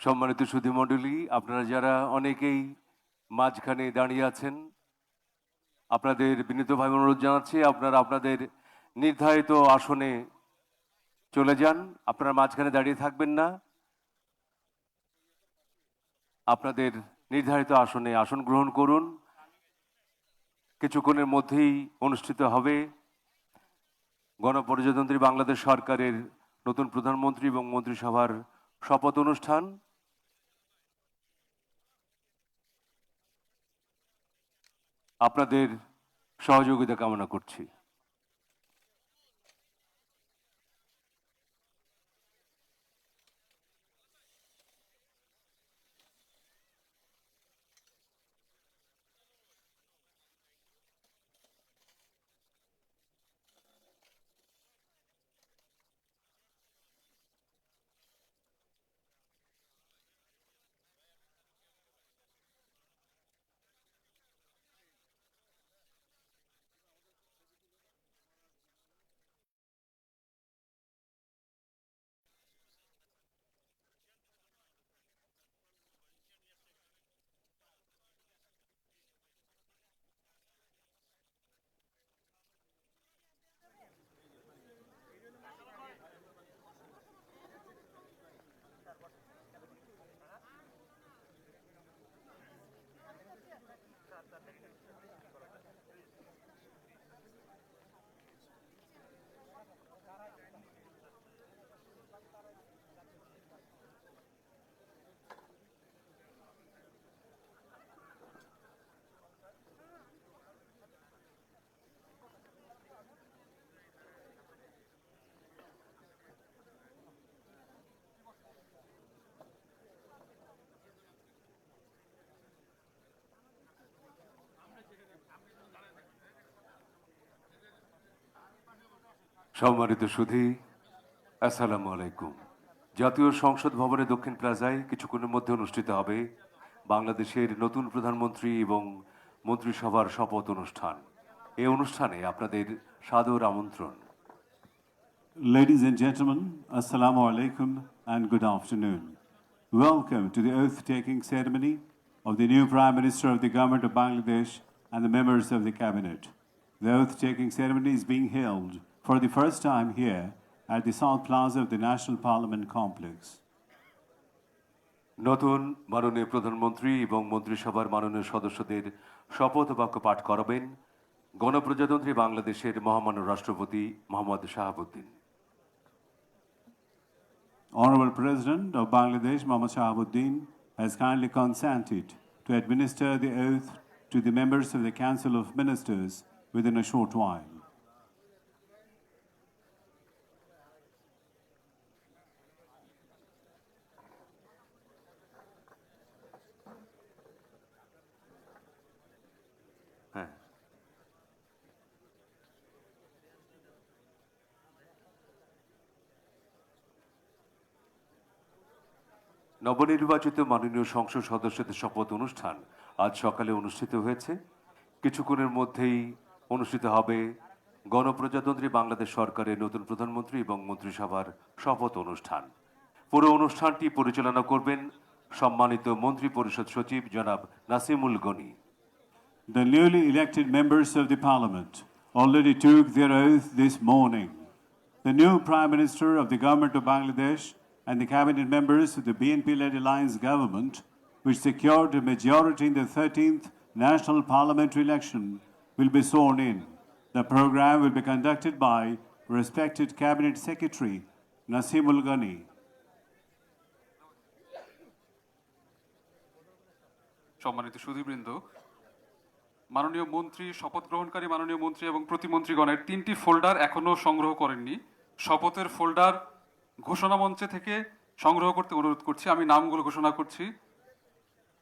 সম্মানিত সুধীমণ্ডলী, আপনারা যারা অনেকেই মাঝখানে দাঁড়িয়ে আছেন, আপনাদের বিনীতভাবে অনুরোধ জানাচ্ছি আপনারা আপনাদের নির্ধারিত আসনে চলে যান। আপনারা মাঝখানে দাঁড়িয়ে থাকবেন না, আপনাদের নির্ধারিত আসনে আসন গ্রহণ করুন। কিছুক্ষণের মধ্যেই অনুষ্ঠিত হবে গণপ্রজাতন্ত্রী বাংলাদেশ সরকারের নতুন প্রধানমন্ত্রী এবং মন্ত্রিসভার শপথ অনুষ্ঠান। আপনাদের সহযোগিতা কামনা করছি। সম্মানিত সুধী, আসসালামু আলাইকুম। জাতীয় সংসদ ভবনের দক্ষিণ প্লাজায় কিছুক্ষণের মধ্যে অনুষ্ঠিত হবে বাংলাদেশের নতুন প্রধানমন্ত্রী এবং মন্ত্রিসভার শপথ অনুষ্ঠান। এই অনুষ্ঠানে আপনাদের সাদর আমন্ত্রণ। Ladies and gentlemen, Assalamu alaikum and good afternoon. Welcome to the oath-taking ceremony of the new Prime Minister of the Government of Bangladesh and the members of the Cabinet. The oath-taking ceremony is being held for the first time here at the South Plaza of the National Parliament Complex. নতুন মাননীয় প্রধানমন্ত্রী এবং মন্ত্রিসভার মাননীয় সদস্যদের শপথ বাক্য পাঠ করাবেন গণপ্রজাতন্ত্রী বাংলাদেশের মহামান্য রাষ্ট্রপতি Mohammad Shahabuddin. Honorable President of Bangladesh, Mohammad Shahabuddin, has kindly consented to administer the oath to the members of the Council of Ministers within a short while. হ্যাঁ, নবনির্বাচিত মাননীয় সংসদ সদস্যদের শপথ অনুষ্ঠান আজ সকালে অনুষ্ঠিত হয়েছে। কিছুক্ষণের মধ্যেই অনুষ্ঠিত হবে গণপ্রজাতন্ত্রী বাংলাদেশ সরকারের নতুন প্রধানমন্ত্রী এবং মন্ত্রিসভার শপথ অনুষ্ঠান। পুরো অনুষ্ঠানটি পরিচালনা করবেন সম্মানিত মন্ত্রী পরিষদ সচিব জনাব Nasimul Gani. The newly elected members of the Parliament already took their oath this morning. The new Prime Minister of the Government of Bangladesh and the cabinet members of the BNP-led alliance government, which secured a majority in the 13th National Parliamentary election, will be sworn in. The program will be conducted by respected Cabinet Secretary Nasimul Ghani. সম্মানিত সুধীবৃন্দ, মাননীয় মন্ত্রী, শপথ গ্রহণকারী মাননীয় মন্ত্রী এবং প্রতিমন্ত্রীগণের 3টি folder এখনো সংগ্রহ করেননি। শপথের ফোল্ডার ঘোষণা মঞ্চে থেকে সংগ্রহ করতে অনুরোধ করছি। আমি নামগুলো ঘোষণা করছি: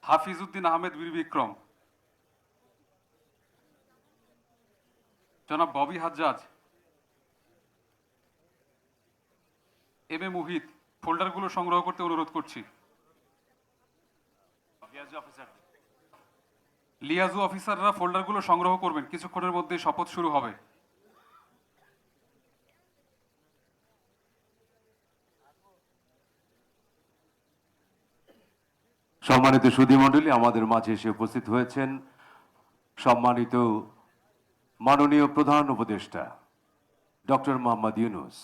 হাফিজউদ্দিন আহমেদ বীর বিক্রম, জনাব ববি হাজ্জাজ, এম এ মুহিত। ফোল্ডারগুলো সংগ্রহ করতে অনুরোধ করছি। লিয়াজু অফিসাররা ফোল্ডারগুলো সংগ্রহ করবেন, কিছুক্ষণের মধ্যে শপথ শুরু হবে। সম্মানিত সুধীমণ্ডলী, আমাদের মাঝে এসে উপস্থিত হয়েছেন সম্মানিত মাননীয় প্রধান উপদেষ্টা doctor Mohammad Yunus.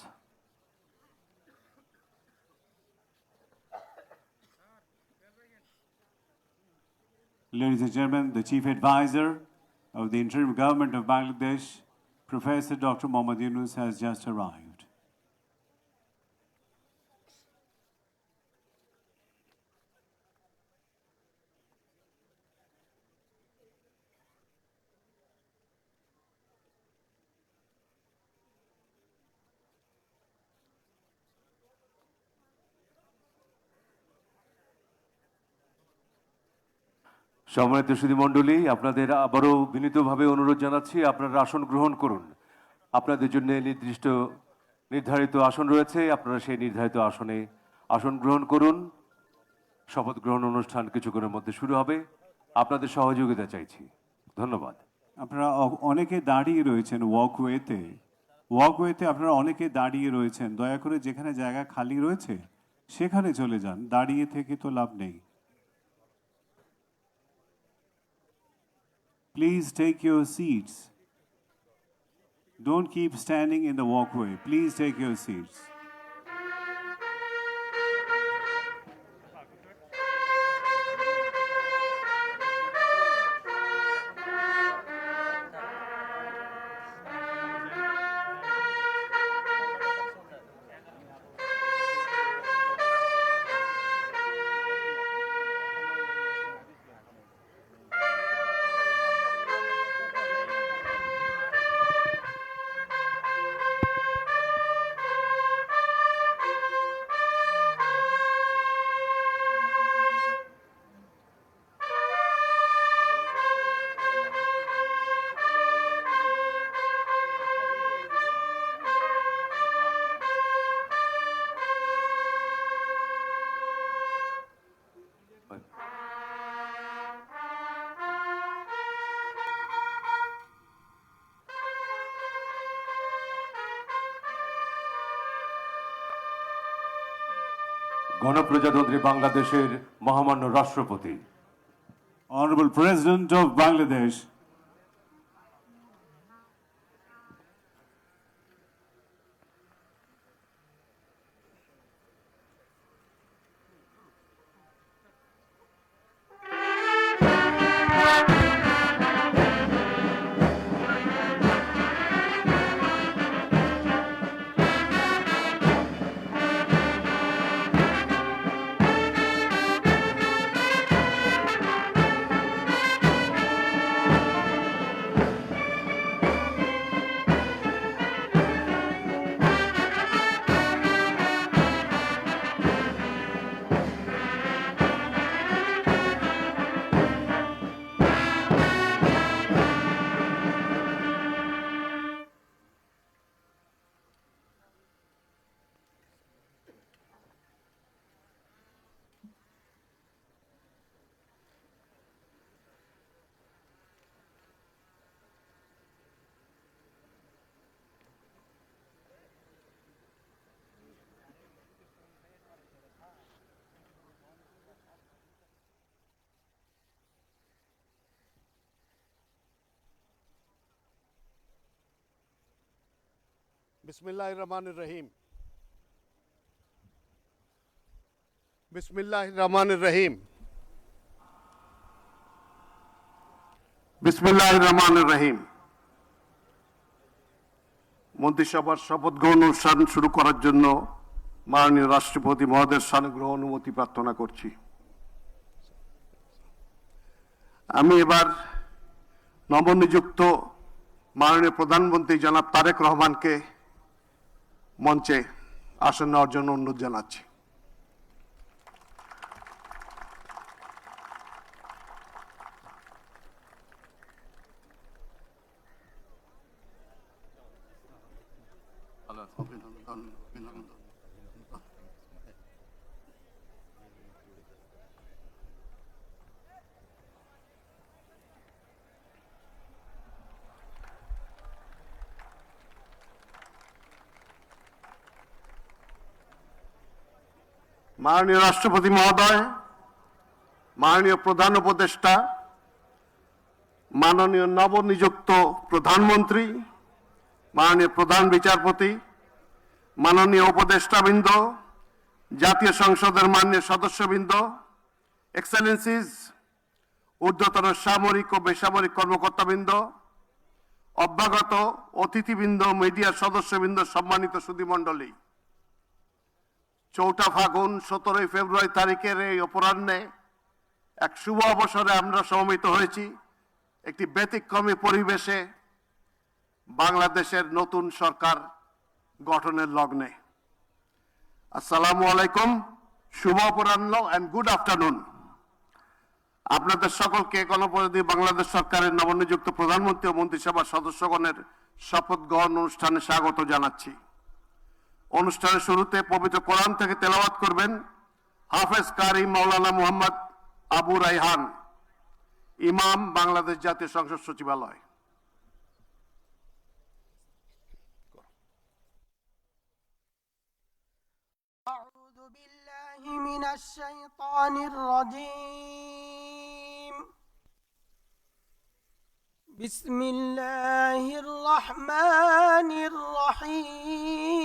Ladies and gentlemen, the Chief Advisor of the Interim Government of Bangladesh, Professor Dr. Mohammad Yunus, has just arrived. সম্মানিত সুধীমণ্ডলী, আপনাদের আবারও বিনীতভাবে অনুরোধ জানাচ্ছি, আপনারা আসন গ্রহণ করুন। আপনাদের জন্য নির্ধারিত আসন রয়েছে, আপনারা সেই নির্ধারিত আসনে আসন গ্রহণ করুন। শপথ গ্রহণ অনুষ্ঠান কিছুক্ষণের মধ্যে শুরু হবে, আপনাদের সহযোগিতা চাইছি। ধন্যবাদ। আপনারা অনেকে দাঁড়িয়ে রয়েছেন ওয়াকওয়েতে আপনারা অনেকে দাঁড়িয়ে রয়েছেন। দয়া করে যেখানে জায়গা খালি রয়েছে সেখানে চলে যান, দাঁড়িয়ে থেকে তো লাভ নেই। Please take your seats. Don't keep standing in the walkway. Please take your seats. গণপ্রজাতন্ত্রী বাংলাদেশের মহামান্য রাষ্ট্রপতি, Honorable President of Bangladesh, बिस्मिल्लाहिर्रहमानिर्रहीम। बिस्मिल्लाहिर्रहमानिर्रहीम। बिस्मिल्लाहिर्रहमानिर्रहीम। মন্ত্রিসভার শপথ গ্রহণ অনুষ্ঠান শুরু করার জন্য মাননীয় রাষ্ট্রপতি মহোদয়ের সানুগ্রহ অনুমতি প্রার্থনা করছি। আমি এবার নবনিযুক্ত মাননীয় প্রধানমন্ত্রী জনাব তারেক রহমানকে মঞ্চে আসন নেওয়ার জন্য অনুরোধ জানাচ্ছি। মাননীয় রাষ্ট্রপতি মহোদয়, মাননীয় প্রধান উপদেষ্টা, মাননীয় নবনিযুক্ত প্রধানমন্ত্রী, মাননীয় প্রধান বিচারপতি, মাননীয় উপদেষ্টাবৃন্দ, জাতীয় সংসদের মাননীয় সদস্যবৃন্দ, এক্সেলেন্সিজ, ঊর্ধ্বতন সামরিক ও বেসামরিক কর্মকর্তাবৃন্দ, অভ্যাগত অতিথিবৃন্দ, মিডিয়ার সদস্যবৃন্দ, সম্মানিত সুধীমণ্ডলী, 4 ফাগুন 17 ফেব্রুয়ারি তারিখের এই অপরাহ্নে এক শুভ অবসরে আমরা সমবেত হয়েছি একটি ব্যতিক্রমী পরিবেশে বাংলাদেশের নতুন সরকার গঠনের লগ্নে। আসসালামু আলাইকুম, শুভ অপরাহ্ন অ্যান্ড গুড আফটারনুন। আপনাদের সকলকে গণপ্রজাতন্ত্রী বাংলাদেশ সরকারের নবনিযুক্ত প্রধানমন্ত্রী ও মন্ত্রিসভার সদস্যগণের শপথ গ্রহণ অনুষ্ঠানে স্বাগত জানাচ্ছি। অনুষ্ঠানের শুরুতে পবিত্র কোরআন থেকে তেলাওয়াত করবেন হাফেজ কারি মাওলানা মুহাম্মদ আবু রাইহান, ইমাম, বাংলাদেশ জাতীয় সংসদ সচিবালয়। أعوذ بالله من الشيطان الرجيم. بسم الله الرحمن الرحيم.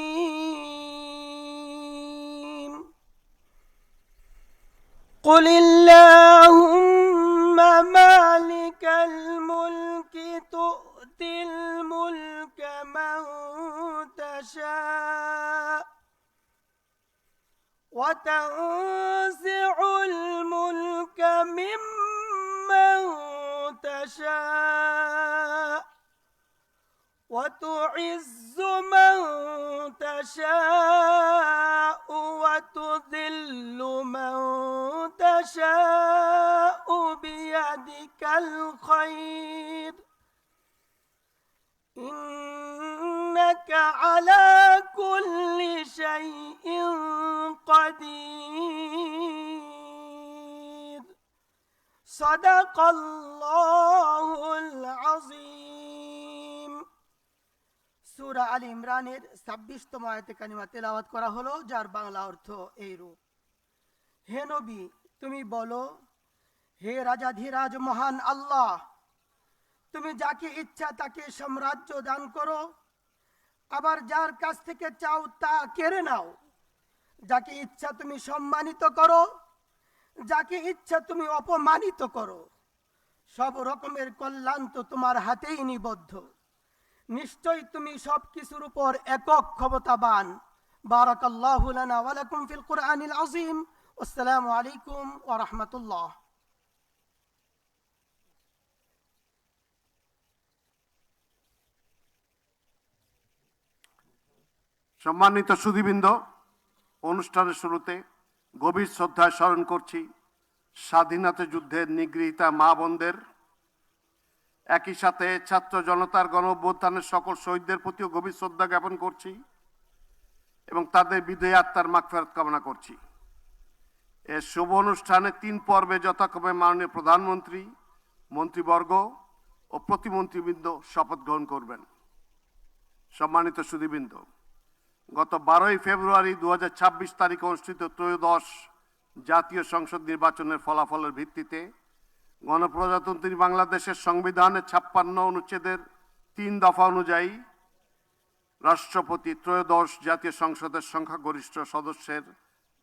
قل اللهم مالك الملك تؤتي الملك من تشاء وتنزع الملك ممن تشاء وتعز من تشاء وتذل من تشاء بيدك الخير إنك على كل شيء قدير. صدق الله العظيم. সূরা আল ইমরানের 26তম আয়াতে কারিমা তেলাওয়াত করা হলো, যার বাংলা অর্থ এইরূপ: হে নবী, তুমি বলো, হে রাজাধিরাজ মহান আল্লাহ, তুমি যাকে ইচ্ছা তাকে সাম্রাজ্য দান করো, আবার যার কাছ থেকে চাও তা কেড়ে নাও। যাকে ইচ্ছা তুমি সম্মানিত করো, যাকে ইচ্ছা তুমি অপমানিত করো। সব রকমের কল্যাণ তো তোমার হাতেই নিবদ্ধ। নিশ্চয়ই তুমি সব কিছুর উপর একক ক্ষমতাবান। বারাকাল্লাহু লানা ওয়া লাকুম ফিল কুরআনিল আযীম। আসসালামু আলাইকুম ওয়া রাহমাতুল্লাহ। সম্মানিত সুধীবৃন্দ, অনুষ্ঠানের শুরুতে গভীর শ্রদ্ধায় স্মরণ করছি স্বাধীনতা যুদ্ধের নিগৃহীতা মা বোনদের। একই সাথে ছাত্র জনতার গণ অভ্যুত্থানের সকল শহীদদের প্রতিও গভীর শ্রদ্ধা জ্ঞাপন করছি এবং তাদের বিদেহী আত্মার মাগফিরাত কামনা করছি। এর শুভ অনুষ্ঠানে 3 পর্বে যথাক্রমে মাননীয় প্রধানমন্ত্রী, মন্ত্রীবর্গ ও প্রতিমন্ত্রীবৃন্দ শপথ গ্রহণ করবেন। সম্মানিত সুধীবৃন্দ, গত 12 ফেব্রুয়ারি 2026 তারিখে অনুষ্ঠিত ত্রয়োদশ জাতীয় সংসদ নির্বাচনের ফলাফলের ভিত্তিতে গণপ্রজাতন্ত্রী বাংলাদেশের সংবিধানের 56 অনুচ্ছেদের 3 দফা অনুযায়ী রাষ্ট্রপতি ত্রয়োদশ জাতীয় সংসদের সংখ্যাগরিষ্ঠ সদস্যের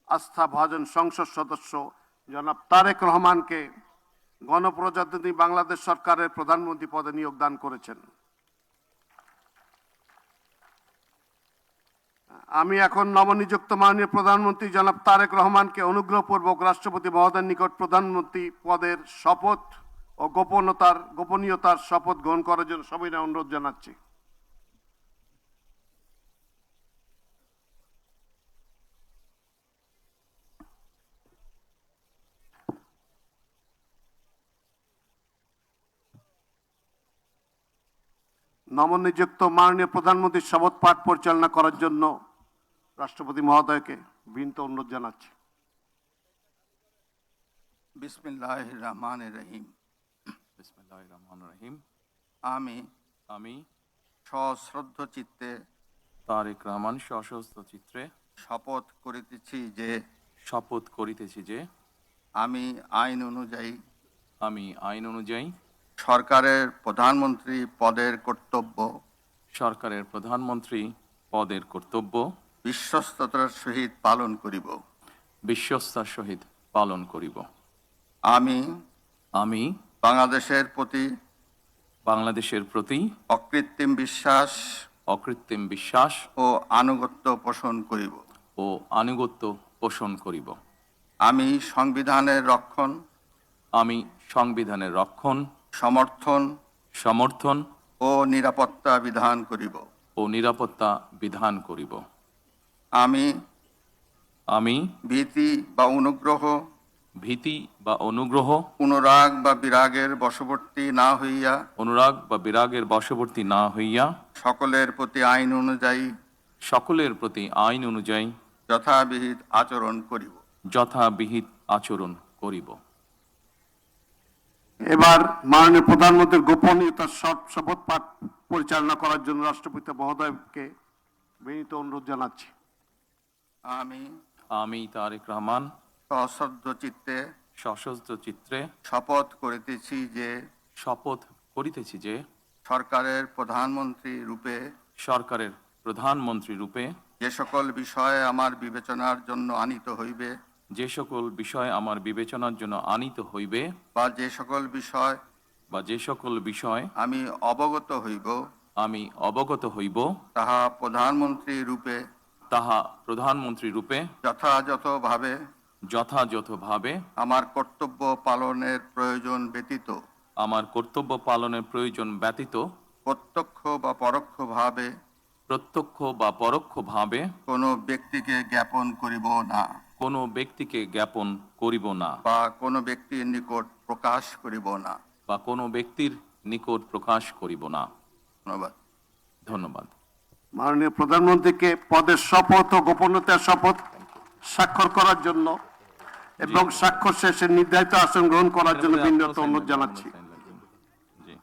আস্থাভাজন সংসদ সদস্য জনাব তারেক রহমানকে গণপ্রজাতন্ত্রী বাংলাদেশ সরকারের প্রধানমন্ত্রী পদে নিয়োগ দান করেছেন। আমি এখন নবনিযুক্ত মাননীয় প্রধানমন্ত্রী জনাব তারেক রহমানকে অনুগ্রহপূর্বক রাষ্ট্রপতি মহোদয়ের নিকট প্রধানমন্ত্রী পদের শপথ ও গোপনীয়তার শপথ গ্রহণ করার জন্য সবিনয় অনুরোধ জানাচ্ছি। নবনিযুক্ত মাননীয় প্রধানমন্ত্রীর শপথ পাঠ পরিচালনা করার জন্য রাষ্ট্রপতি মহোদয়কে বিনীত অনুরোধ জানাচ্ছি। বিসমিল্লাহির রহমানির রহিম। বিসমিল্লাহির রহমানির রহিম। আমি সশ্রদ্ধ চিত্তে তারেক রহমান সশস্ত্র চিত্রে শপথ করিতেছি যে শপথ করিতেছি যে আমি আইন অনুযায়ী আমি আইন অনুযায়ী সরকারের প্রধানমন্ত্রী পদের কর্তব্য সরকারের প্রধানমন্ত্রী পদের কর্তব্য বিশ্বস্ততার সহিত পালন করিব। বিশ্বস্তার সহিত পালন করিব। আমি আমি বাংলাদেশের প্রতি বাংলাদেশের প্রতি অকৃত্রিম বিশ্বাস অকৃত্রিম বিশ্বাস ও আনুগত্য পোষণ করিব। ও আনুগত্য পোষণ করিব। আমি সংবিধানের রক্ষণ, আমি সংবিধানের রক্ষণ, সমর্থন সমর্থন ও নিরাপত্তা বিধান করিব। ও নিরাপত্তা বিধান করিব। আমি আমি ভীতি বা অনুগ্রহ, ভীতি বা অনুগ্রহ, অনুরাগ বা বিরাগের বশবর্তী না হইয়া অনুরাগ বা বিরাগের বশবর্তী না হইয়া সকলের প্রতি আইন অনুযায়ী সকলের প্রতি আইন অনুযায়ী যথাবিহিত আচরণ করিব। যথাবিহিত আচরণ করিব। এবার মাননীয় প্রধানমন্ত্রীর গোপনীয়তার শপথ পাঠ পরিচালনা করার জন্য রাষ্ট্রপতি মহোদয়কে বিনীত অনুরোধ জানাচ্ছি। আমি আমি তারেক রহমান সশ্রদ্ধ চিত্তে সশস্ত্র চিত্রে শপথ করিতেছি যে শপথ করিতেছি যে সরকারের প্রধানমন্ত্রী রূপে সরকারের প্রধানমন্ত্রী রূপে যে সকল বিষয়ে আমার বিবেচনার জন্য আনিত হইবে যে সকল বিষয় আমার বিবেচনার জন্য আনিত হইবে বা যে সকল বিষয় বা যে সকল বিষয় আমি অবগত হইব আমি অবগত হইব তাহা প্রধানমন্ত্রী রূপে তাহা প্রধানমন্ত্রী রূপে যথাযথভাবে যথাযথভাবে আমার কর্তব্য পালনের প্রয়োজন ব্যতীত আমার কর্তব্য পালনের প্রয়োজন ব্যতীত প্রত্যক্ষ বা পরোক্ষভাবে প্রত্যক্ষ বা পরোক্ষভাবে কোনো ব্যক্তিকে জ্ঞাপন করিব না কোনো ব্যক্তিকে জ্ঞাপন করিব না বা কোনো ব্যক্তির নিকট প্রকাশ করিব না। বা কোনো ব্যক্তির নিকট প্রকাশ করিব না। ধন্যবাদ। ধন্যবাদ। মাননীয় প্রধানমন্ত্রীকে পদের শপথ ও গোপনীয়তার শপথ স্বাক্ষর করার জন্য এবং স্বাক্ষর শেষে নির্ধারিত আসন গ্রহণ করার জন্য বিনীত অনুরোধ জানাচ্ছি। জি।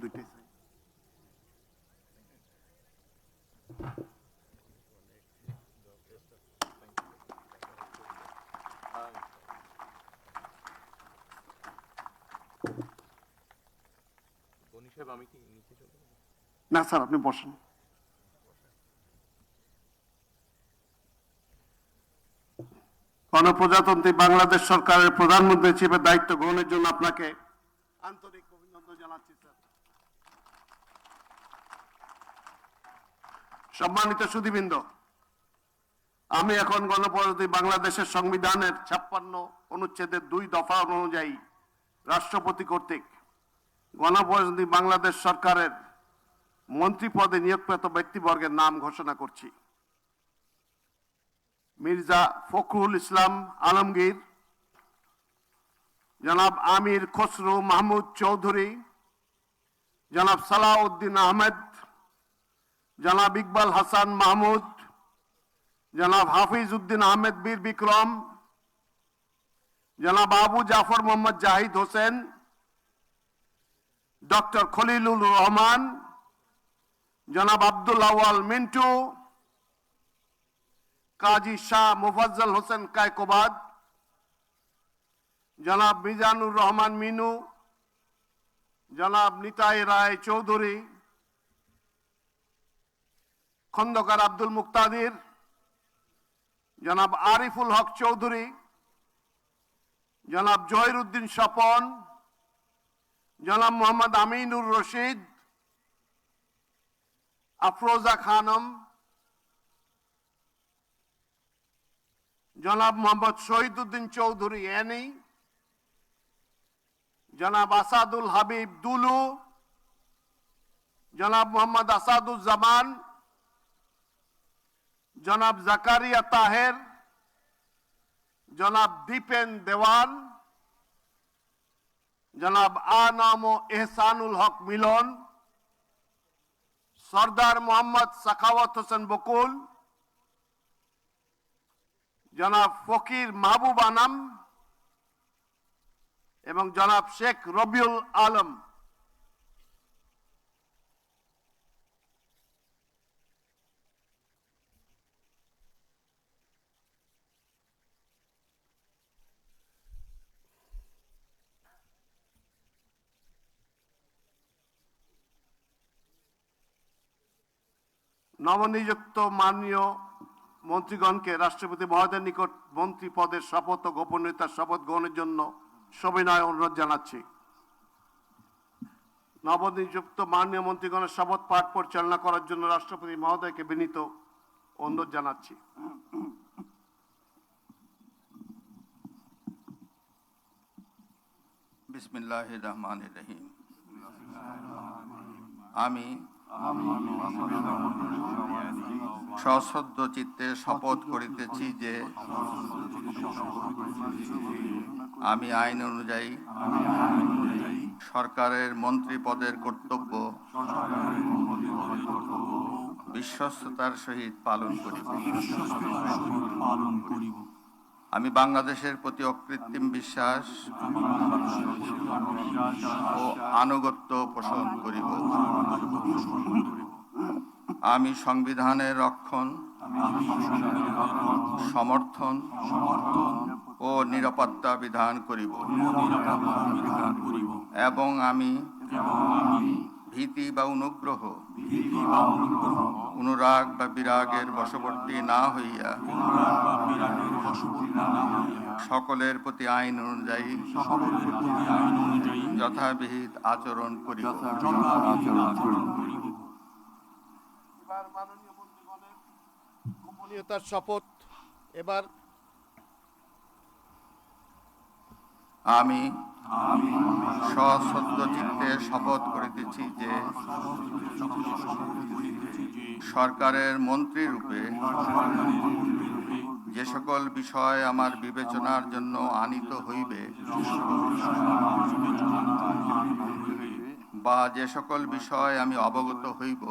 দুইটাই। না স্যার, আপনি বসেন। গণপ্রজাতন্ত্রী বাংলাদেশ সরকারের প্রধানমন্ত্রী হিসেবে দায়িত্ব গ্রহণের জন্য আপনাকে আন্তরিক অভিনন্দন জানাচ্ছি স্যার। সম্মানিত সুধীবৃন্দ, আমি এখন গণপ্রজাতন্ত্রী বাংলাদেশের সংবিধানের 56 অনুচ্ছেদের 2 দফা অনুযায়ী রাষ্ট্রপতি কর্তৃক গণপ্রজাতন্ত্রী বাংলাদেশ সরকারের মন্ত্রী পদে নিয়োগপ্রাপ্ত ব্যক্তিবর্গের নাম ঘোষণা করছি। মির্জা ফখরুল ইসলাম আলমগীর, জনাব আমির খসরু মাহমুদ চৌধুরী, জনাব সালাউদ্দিন আহমেদ, জনাব ইকবাল হাসান মাহমুদ, জনাব হাফিজ উদ্দিন আহমেদ বীর বিক্রম, জনাব আবু জাফর মোহাম্মদ জাহিদ হোসেন, ডক্টর খলিলুর রহমান, জনাব আব্দুল আওয়াল মিন্টু, কাজী শাহ মুফাজ্জল হোসেন কায়কোবাদ, জনাব মিজানুর রহমান মিনু, জনাব নিতাই রায় চৌধুরী, খন্দকার আব্দুল মুক্তাদির, জনাব আরিফুল হক চৌধুরী, জনাব জহিরুদ্দিন স্বপন, জনাব মোহাম্মদ আমিনুর রশিদ, আফরোজা খানম, জনাব মোহাম্মদ শহীদুদ্দিন চৌধুরী এনি, জনাব আসাদুল হাবিব দুলু, জনাব মোহাম্মদ আসাদুজ্জামান, জনাব জাকারিয়া তাহের, জনাব দীপেন দেওয়ান, জনাব আনাম ও এহসানুল হক মিলন, সর্দার মোহাম্মদ সাখাওয়াত হোসেন বকুল, জনাব ফকির মাহবুব আনাম এবং জনাব শেখ রবিউল আলম। নবনিযুক্ত মাননীয় মন্ত্রীগণকে রাষ্ট্রপতি মহোদয়ের নিকট মন্ত্রী পদের শপথ ও গোপনীয়তার শপথ গ্রহণের জন্য সবিনয় অনুরোধ জানাচ্ছি। নবনিযুক্ত মাননীয় মন্ত্রীগণের শপথ পাঠ পরিচালনা করার জন্য রাষ্ট্রপতি মহোদয়কে বিনীত অনুরোধ জানাচ্ছি। বিসমিল্লাহির রহমানির রহিম। আমি সশ্রদ্ধ চিত্তে শপথ করিতেছি যে আমি আইন অনুযায়ী সরকারের মন্ত্রী পদের কর্তব্য বিশ্বস্ততার সহিত পালন করিব। আমি বাংলাদেশের প্রতি অকৃত্রিম বিশ্বাস ও আনুগত্য পোষণ করিব। আমি সংবিধানের রক্ষণ, সমর্থন ও নিরাপত্তা বিধান করিব এবং আমি ভীতি বা অনুগ্রহ, অনুরাগ বা বিরাগের বশবর্তী না হইয়া সকলের প্রতি আইন অনুযায়ী যথাবিহিত আচরণ করিব। এবার মাননীয় মন্ত্রীগণের গোপনীয়তার শপথ। এবার আমি সশ্রদ্ধ চিত্তে শপথ করিতেছি যে সরকারের মন্ত্রী রূপে যে সকল বিষয় আমার বিবেচনার জন্য আনিত হইবে বা যে সকল বিষয় আমি অবগত হইব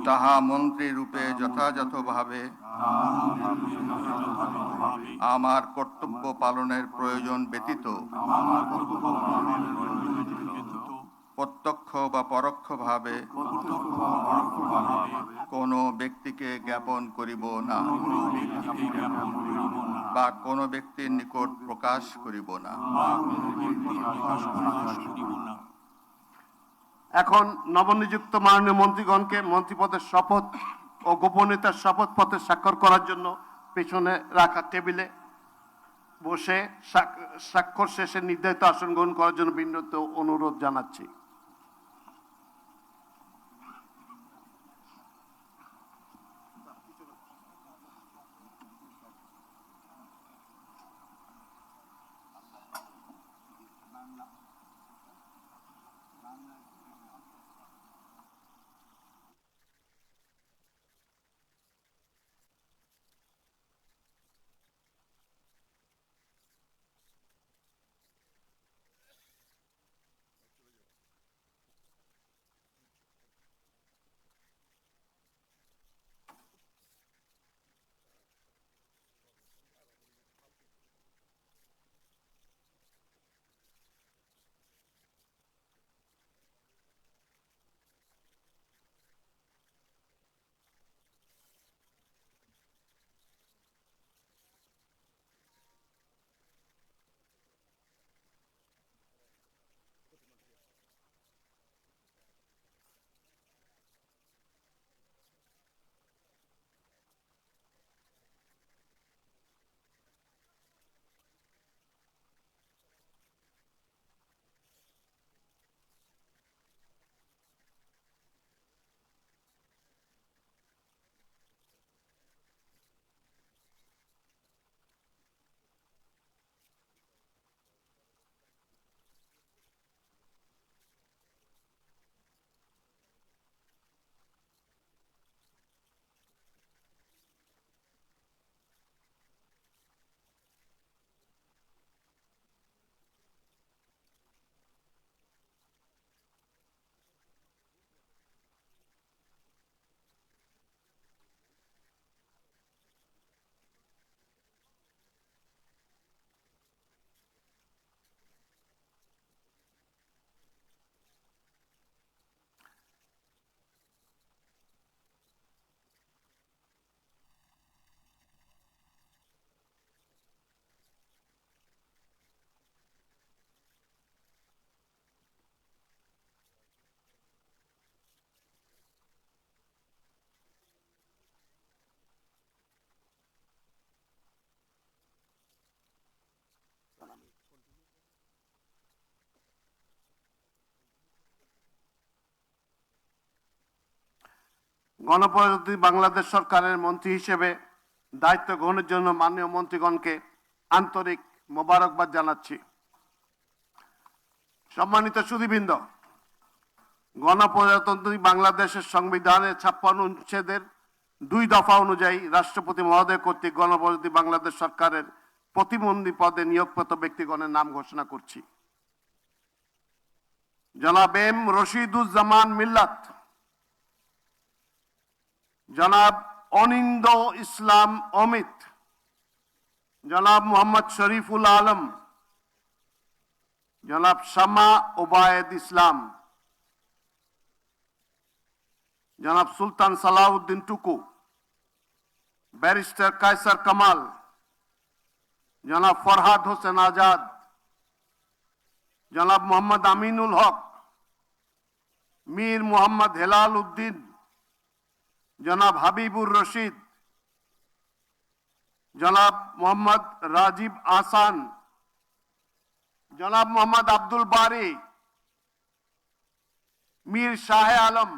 তাহা মন্ত্রী রূপে যথাযথভাবে আমার কর্তব্য পালনের প্রয়োজন ব্যতীত প্রত্যক্ষ বা পরোক্ষভাবে কোনো ব্যক্তিকে জ্ঞাপন করিব না বা কোনো ব্যক্তির নিকট প্রকাশ করিব না। এখন নবনিযুক্ত মাননীয় মন্ত্রীগণকে মন্ত্রীপদের শপথ ও গোপনীয়তার শপথপত্রে স্বাক্ষর করার জন্য পেছনে রাখা টেবিলে বসে স্বাক্ষর শেষে নির্ধারিত আসন গ্রহণ করার জন্য বিনীত অনুরোধ জানাচ্ছি। গণপ্রজাতন্ত্রী বাংলাদেশ সরকারের মন্ত্রী হিসেবে দায়িত্ব গ্রহণের জন্য মাননীয় মন্ত্রীগণকে আন্তরিক মোবারকবাদ জানাচ্ছি। সম্মানিত সুধীবৃন্দ, গণপ্রজাতন্ত্রী বাংলাদেশের সংবিধানের 56 অনুচ্ছেদের 2 দফা অনুযায়ী রাষ্ট্রপতি মহোদয় কর্তৃক গণপ্রজাতন্ত্রী বাংলাদেশ সরকারের প্রতিমন্ত্রী পদে নিয়োগপ্রাপ্ত ব্যক্তিগণের নাম ঘোষণা করছি। জনাব এম রশিদুজ্জামান মিল্লাত, জনাব অনিন্দ ইসলাম অমিত, জনাব মোহাম্মদ শরীফুল আলম, জনাব শামা ওবায়েদ ইসলাম, জনাব সুলতান সালাউদ্দিন টুকু, ব্যারিস্টার কায়সার কামাল, জনাব ফরহাদ হোসেন আজাদ, জনাব মোহাম্মদ আমিনুল হক, মীর মোহাম্মদ হেলাল উদ্দিন, জনাব হাবিবুর রশিদ, জনাব মোহাম্মদ রাজীব আহসান, জনাব মোহাম্মদ আব্দুল বারি, মীর শাহে আলম,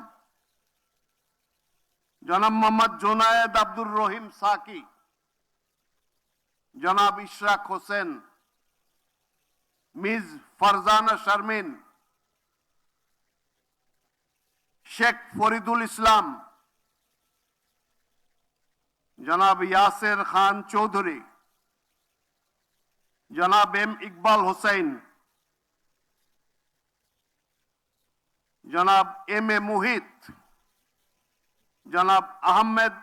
জনাব মোহাম্মদ জোনায়েদ আব্দুর রহিম সাকি, জনাব ইশরাক হোসেন, মিস ফারজানা শারমিন, শেখ ফরিদুল ইসলাম, জনাব ইয়াসের খান চৌধুরী, জনাব এম ইকবাল হোসেন, জনাব এম এ মুহিত, জনাব আহমেদ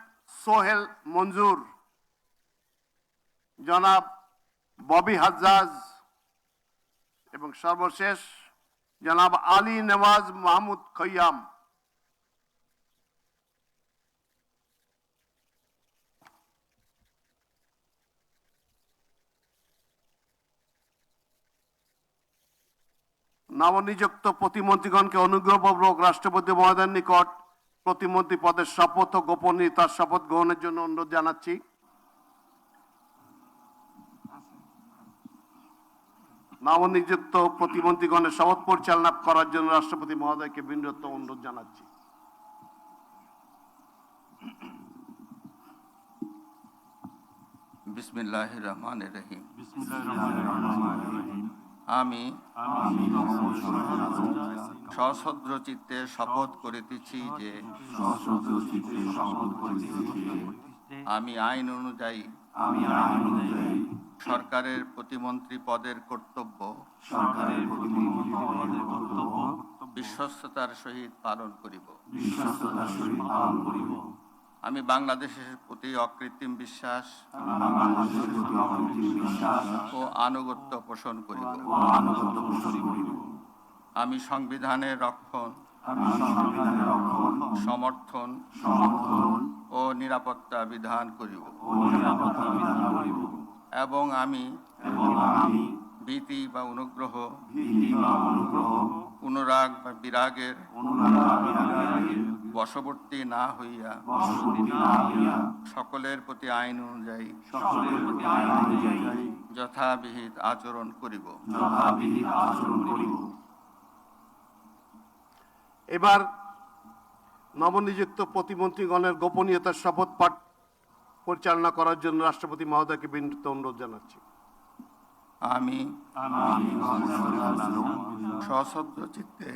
সোহেল মঞ্জুর, জনাব ববি হাজ্জাজ এবং সর্বশেষ জনাব আলী নওয়াজ মাহমুদ খৈয়াম। নবনিযুক্ত প্রতিমন্ত্রীগণকে অনুগ্রহপূর্বক রাষ্ট্রপতি মহোদয়ের নিকট প্রতিমন্ত্রী পদের শপথ ও গোপনীয়তার শপথ গ্রহণের জন্য অনুরোধ জানাচ্ছি। নবনিযুক্ত প্রতিমন্ত্রীগণের শপথ পরিচালনা করার জন্য রাষ্ট্রপতি মহোদয়কে বিনীত অনুরোধ জানাচ্ছি। বিসমিল্লাহির রহমানির রহিম। আমি সশ্রদ্ধ চিত্তে শপথ করিতেছি যে আমি আইন অনুযায়ী সরকারের প্রতিমন্ত্রী পদের কর্তব্য বিশ্বস্ততার সহিত পালন করিব। আমি বাংলাদেশের প্রতি অকৃত্রিম বিশ্বাস ও আনুগত্য পোষণ করিব। আমি সংবিধানের রক্ষণ, সমর্থন ও নিরাপত্তা বিধান করিব এবং আমি ভীতি বা অনুগ্রহ, অনুরাগ বা বিরাগের বশবর্তী না হইয়া সকলের প্রতি আইন অনুযায়ী যথাবিহিত আচরণ করিব। এবার নবনিযুক্ত প্রতিমন্ত্রীগণের গোপনীয়তার শপথ পাঠ পরিচালনা করার জন্য রাষ্ট্রপতি মহোদয়কে বিনীত অনুরোধ জানাচ্ছি। আমি সশ্রদ্ধ চিত্তে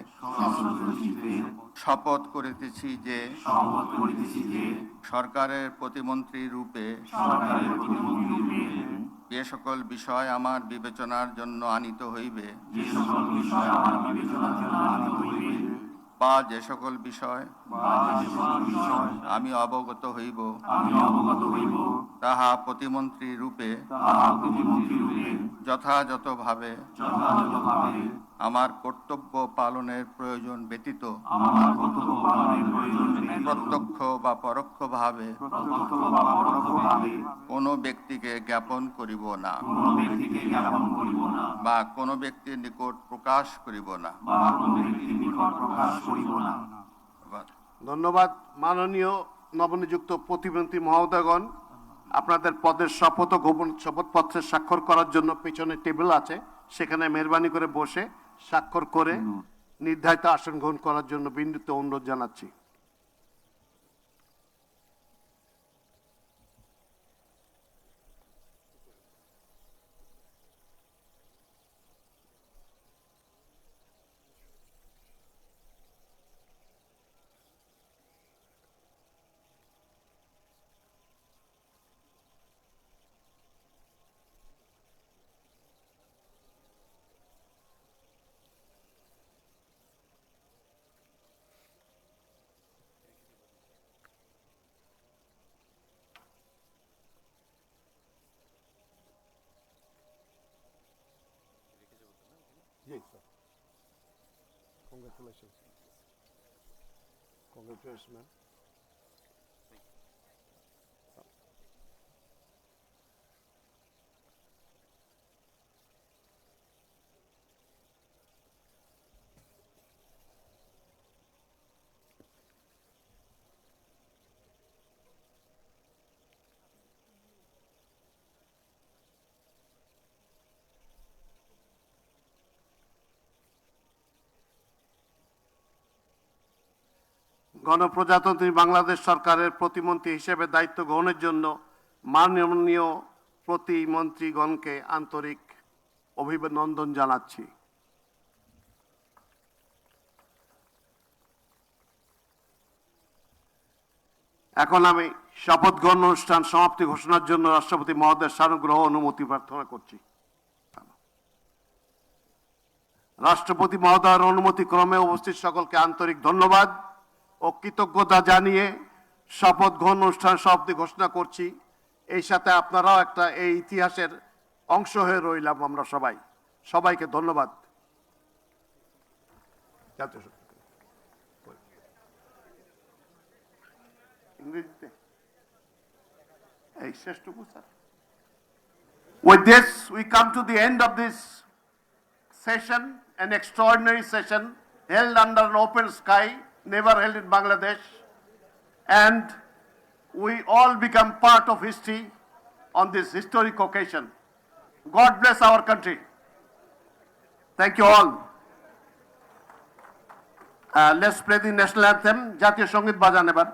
শপথ করিতেছি যে সরকারের প্রতিমন্ত্রী রূপে যে সকল বিষয় আমার বিবেচনার জন্য আনিত হইবে বা যে সকল বিষয় আমি অবগত হইব তাহা প্রতিমন্ত্রী রূপে যথাযথভাবে আমার কর্তব্য পালনের প্রয়োজন ব্যতীত প্রত্যক্ষ বা পরোক্ষভাবে কোনো ব্যক্তিকে জ্ঞাপন করিব না বা কোনো ব্যক্তির নিকট প্রকাশ করিব না। ধন্যবাদ। মাননীয় নবনিযুক্ত প্রতিমন্ত্রী মহোদয়গণ, আপনাদের পদের শপথ ও গোপন শপথপত্রে স্বাক্ষর করার জন্য পেছনে টেবিল আছে, সেখানে মেহরবানি করে বসে স্বাক্ষর করে নির্ধারিত আসন গ্রহণ করার জন্য বিনীত অনুরোধ জানাচ্ছি। Congratulations, man. গণপ্রজাতন্ত্রী বাংলাদেশ সরকারের প্রতিমন্ত্রী হিসেবে দায়িত্ব গ্রহণের জন্য মাননীয় প্রতিমন্ত্রীগণকে আন্তরিক অভিনন্দন জানাচ্ছি। এখন আমি শপথ গ্রহণ অনুষ্ঠান সমাপ্তি ঘোষণার জন্য রাষ্ট্রপতি মহোদয়ের সানুগ্রহ অনুমতি প্রার্থনা করছি। রাষ্ট্রপতি মহোদয়ের অনুমতি ক্রমে উপস্থিত সকলকে আন্তরিক ধন্যবাদ ও কৃতজ্ঞতা জানিয়ে শপথ গ্রহণ অনুষ্ঠান সমাপ্তি ঘোষণা করছি। এই সাথে আপনারাও একটা এই ইতিহাসের অংশ হয়ে রইলাম আমরা সবাই। সবাইকে ধন্যবাদ। ইংরেজিতে এই শেষটুকু sir. With this, we come to the end of this session, an extraordinary session held under an open sky, never held in Bangladesh, and we all become part of history on this historic occasion. God bless our country. Thank you all. Let's play the national anthem. জাতীয় সঙ্গীত বাজান এবার।